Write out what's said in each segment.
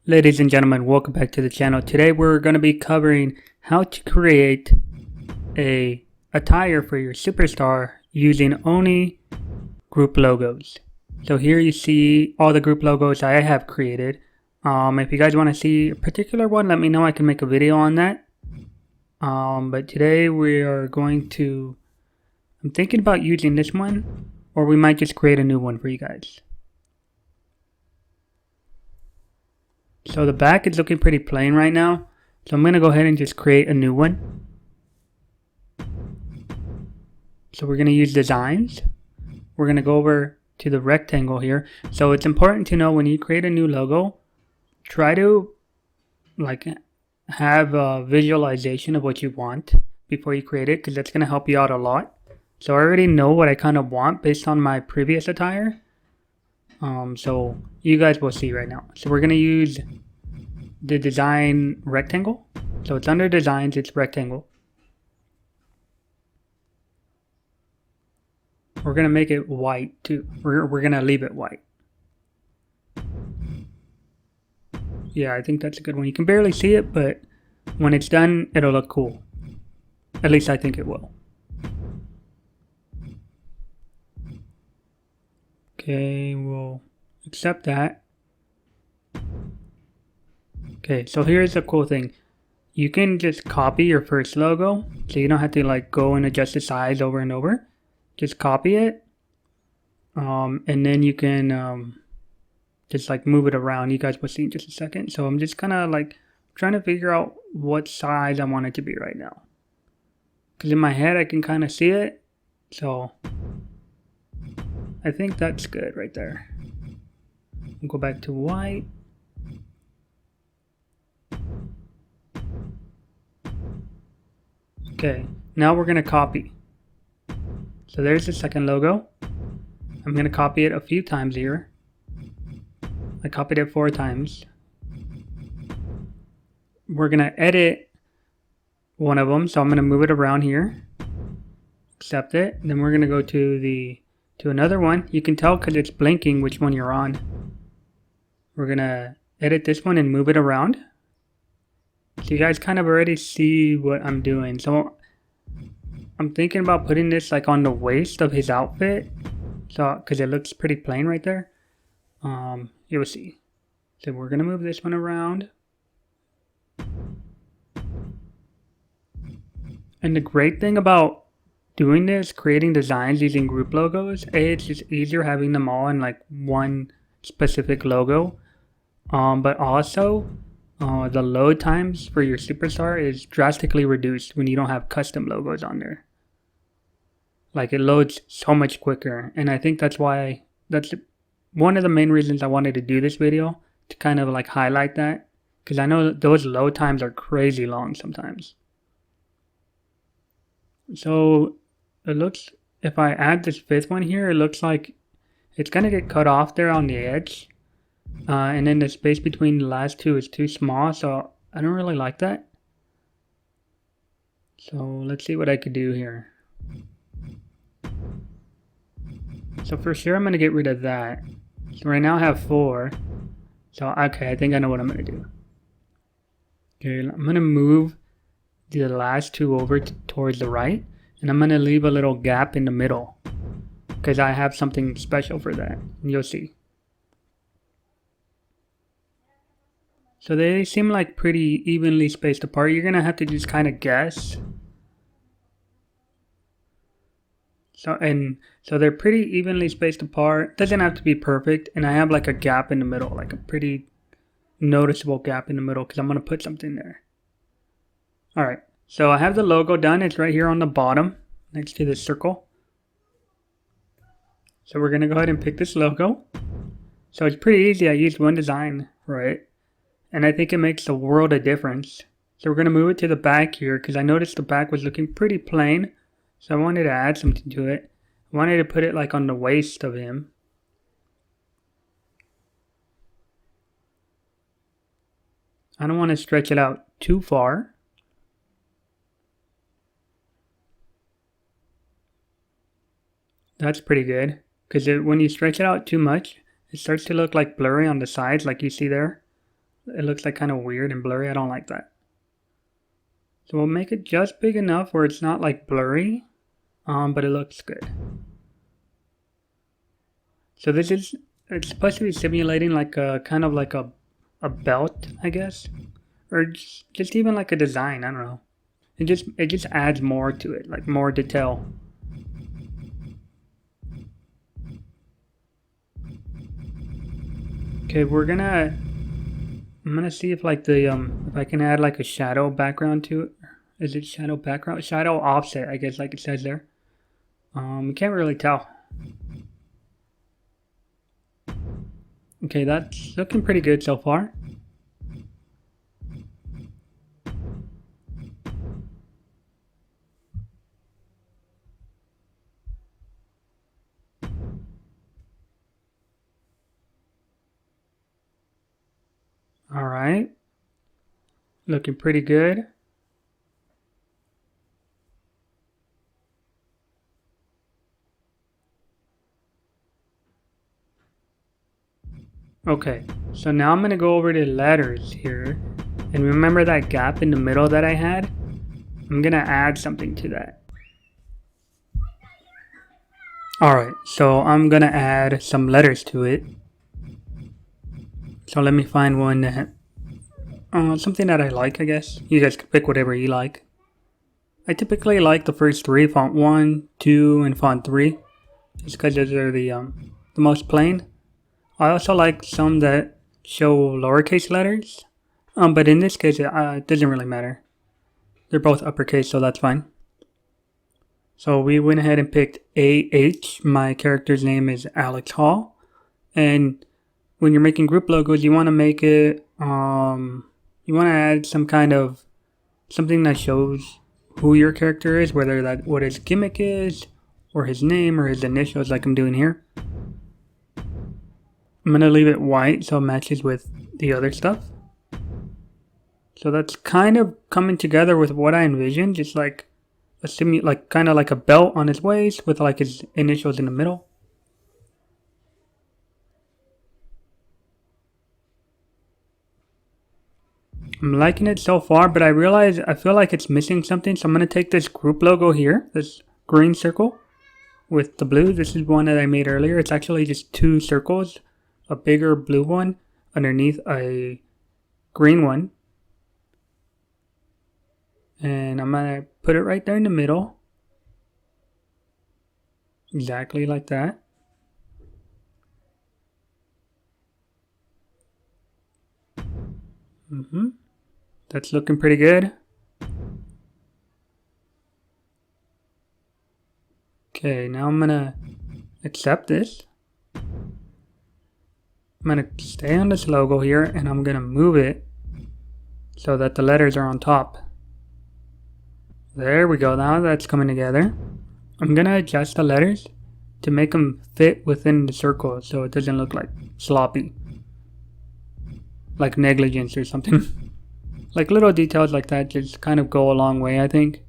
Ladies and gentlemen, welcome back to the channel. Today we're going to be covering how to create a attire for your superstar using only group logos. So here you see all the group logos I have created. If you guys want to see a particular one, let me know. I can make a video on that. But today we are going to, I'm thinking about using this one, or we might just create a new one for you guys. So the back is looking pretty plain right now. So I'm going to go ahead and just create a new one. So we're going to use designs. We're going to go over to the rectangle here. So it's important to know when you create a new logo, try to have a visualization of what you want before you create it, because that's going to help you out a lot. So I already know what I kind of want based on my previous attire. So you guys will see right now. So we're going to use the design rectangle. So it's under designs, it's rectangle. We're going to make it white too. We're going to leave it white. Yeah, I think that's a good one. You can barely see it, but when it's done, it'll look cool. At least I think it will. Okay, we'll accept that. Okay, so here's the cool thing. You can just copy your first logo, so you don't have to go and adjust the size over and over. Just copy it, and then you can just move it around. You guys will see in just a second. So I'm just kind of trying to figure out what size I want it to be right now, because in my head I can kind of see it. So I think that's good right there. We'll go back to white. Okay, now we're going to copy. So there's the second logo. I'm going to copy it a few times here. I copied it 4 times. We're going to edit one of them, so I'm going to move it around here. Accept it. And then we're going to go to another one. You can tell because it's blinking which one you're on. We're going to edit this one and move it around. So you guys kind of already see what I'm doing. So I'm thinking about putting this on the waist of his outfit. So because it looks pretty plain right there. You'll see. So we're going to move this one around. And the great thing about doing this, creating designs using group logos, it's just easier having them all in one specific logo. But also, the load times for your superstar is drastically reduced when you don't have custom logos on there. It loads so much quicker, and I think that's one of the main reasons I wanted to do this video, to kind of highlight that, because I know those load times are crazy long sometimes. So it looks, if I add this 5th one here, it looks like it's gonna get cut off there on the edge. And then the space between the last 2 is too small, so I don't really like that. So let's see what I could do here. So for sure I'm going to get rid of that. So right now I have 4. So okay, I think I know what I'm going to do. Okay, I'm going to move the last 2 over towards the right. And I'm going to leave a little gap in the middle, because I have something special for that. And you'll see. So they seem pretty evenly spaced apart. You're going to have to just kind of guess. So they're pretty evenly spaced apart. Doesn't have to be perfect. And I have a gap in the middle, a pretty noticeable gap in the middle, because I'm going to put something there. Alright, so I have the logo done. It's right here on the bottom next to this circle. So we're going to go ahead and pick this logo. So it's pretty easy. I used one design for it, and I think it makes a world of difference. So we're going to move it to the back here, because I noticed the back was looking pretty plain. So I wanted to add something to it. I wanted to put it on the waist of him. I don't want to stretch it out too far. That's pretty good. because when you stretch it out too much, it starts to look like blurry on the sides, like you see there. It looks like kind of weird and blurry. I don't like that. So we'll make it just big enough where it's not like blurry, but it looks good. So it's supposed to be simulating like a kind of like a belt, I guess, or just even like a design. I don't know. It just adds more to it, like more detail. Okay, I'm gonna see if like if I can add like a shadow background to it. Is it shadow background? Shadow offset, I guess, like it says there. We can't really tell. Okay, that's looking pretty good so far. Alright. Looking pretty good. Okay, so now I'm going to go over to letters here. And remember that gap in the middle that I had? I'm going to add something to that. Alright, so I'm going to add some letters to it. So let me find one that, something that I like, I guess. You guys can pick whatever you like. I typically like the first three, font 1, 2, and font 3. Just because those are the most plain. I also like some that show lowercase letters. But in this case, it doesn't really matter. They're both uppercase, so that's fine. So we went ahead and picked AH. My character's name is Alex Hall. And when you're making group logos, you want to make it, you want to add some kind of, something that shows who your character is, whether that what his gimmick is, or his name, or his initials like I'm doing here. I'm going to leave it white so it matches with the other stuff. So that's kind of coming together with what I envisioned, just like kind of like a belt on his waist with like his initials in the middle. I'm liking it so far, but I feel like it's missing something, so I'm going to take this group logo here, this green circle with the blue. This is one that I made earlier. It's actually just two circles, a bigger blue one underneath a green one. And I'm going to put it right there in the middle. Exactly like that. That's looking pretty good. Okay, now I'm going to accept this. I'm going to stay on this logo here and I'm going to move it so that the letters are on top. There we go. Now that's coming together. I'm going to adjust the letters to make them fit within the circle so it doesn't look like sloppy. Like negligence or something. Like little details like that just kind of go a long way, I think.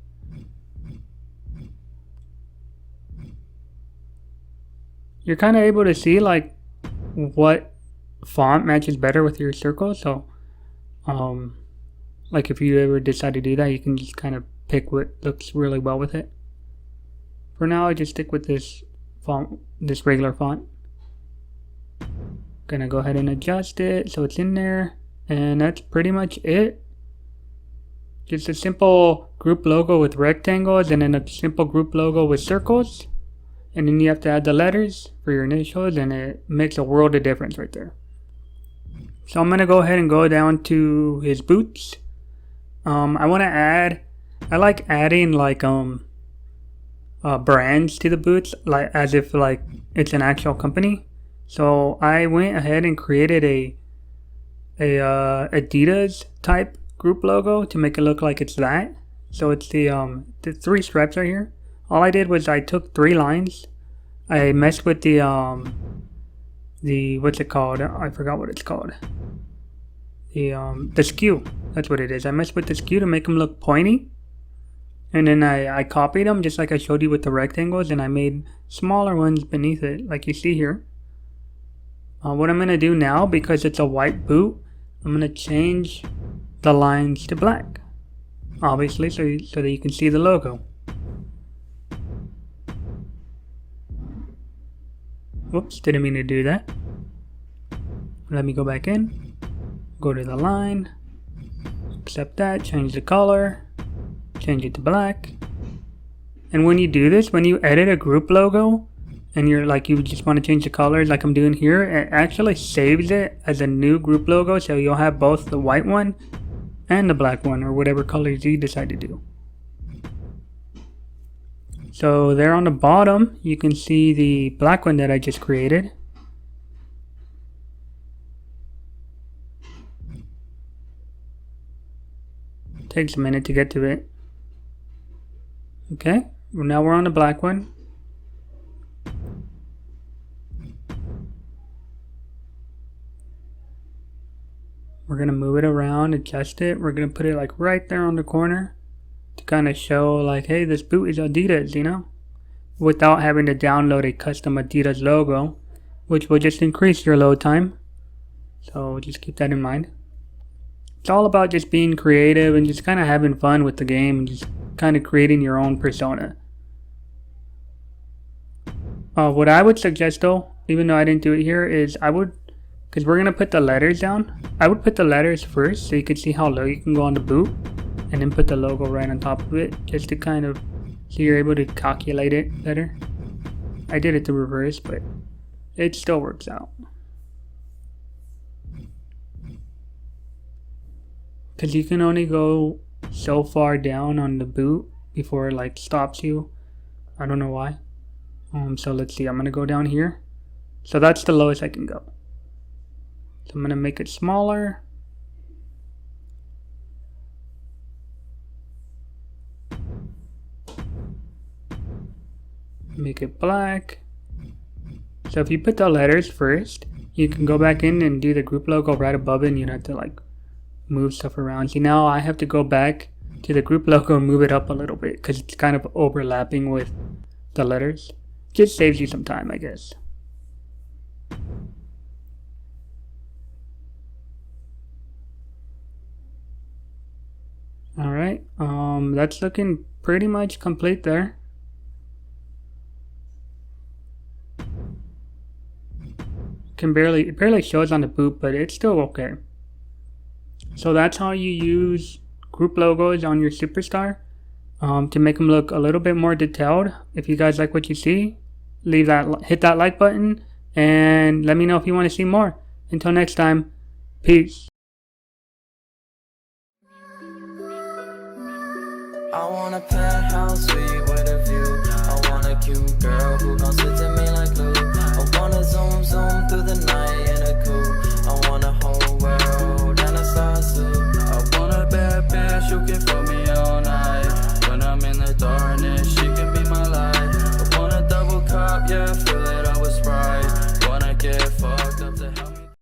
You're kind of able to see like what font matches better with your circle. So, like if you ever decide to do that, you can just kind of pick what looks really well with it. For now, I just stick with this font, this regular font. Gonna go ahead and adjust it so it's in there, and that's pretty much it. Just a simple group logo with rectangles and then a simple group logo with circles. And then you have to add the letters for your initials and it makes a world of difference right there. So I'm going to go ahead and go down to his boots. I want to add, I like adding like brands to the boots, like as if like it's an actual company. So I went ahead and created a Adidas type group logo to make it look like it's that. So it's the three stripes right here. All I did was I took 3 lines. I messed with the what's it called? I forgot what it's called. The skew. That's what it is. I messed with the skew to make them look pointy. And then I copied them just like I showed you with the rectangles, and I made smaller ones beneath it like you see here. What I'm going to do now, because it's a white boot, I'm going to change the lines to black, obviously, so that you can see the logo. Whoops, didn't mean to do that. Let me go back in, go to the line, accept that, change the color, change it to black. And when you do this, when you edit a group logo, and you're like, you just want to change the colors like I'm doing here, it actually saves it as a new group logo, so you'll have both the white one and the black one, or whatever colors you decide to do. So there on the bottom, you can see the black one that I just created. Takes a minute to get to it. Okay, well, now we're on the black one. We're going to move it around, adjust it. We're going to put it like right there on the corner to kind of show like, hey, this boot is Adidas, you know, without having to download a custom Adidas logo, which will just increase your load time. So just keep that in mind. It's all about just being creative and just kind of having fun with the game and just kind of creating your own persona. What I would suggest though, even though I didn't do it here, is because we're going to put the letters down, I would put the letters first so you can see how low you can go on the boot, and then put the logo right on top of it, just to kind of, so you're able to calculate it better. I did it the reverse, but it still works out. Because you can only go so far down on the boot before it like stops you. I don't know why. So let's see, I'm going to go down here. So that's the lowest I can go. So I'm going to make it smaller. Make it black. So if you put the letters first, you can go back in and do the group logo right above it, and you don't have to like move stuff around. See, now I have to go back to the group logo and move it up a little bit because it's kind of overlapping with the letters. Just saves you some time, I guess. Alright, that's looking pretty much complete there. It barely shows on the boot, but it's still okay. So that's how you use group logos on your superstar to make them look a little bit more detailed. If you guys like what you see, hit that like button, and let me know if you want to see more. Until next time, peace. I want a penthouse suite with a view. I want a cute girl who gon' sit to me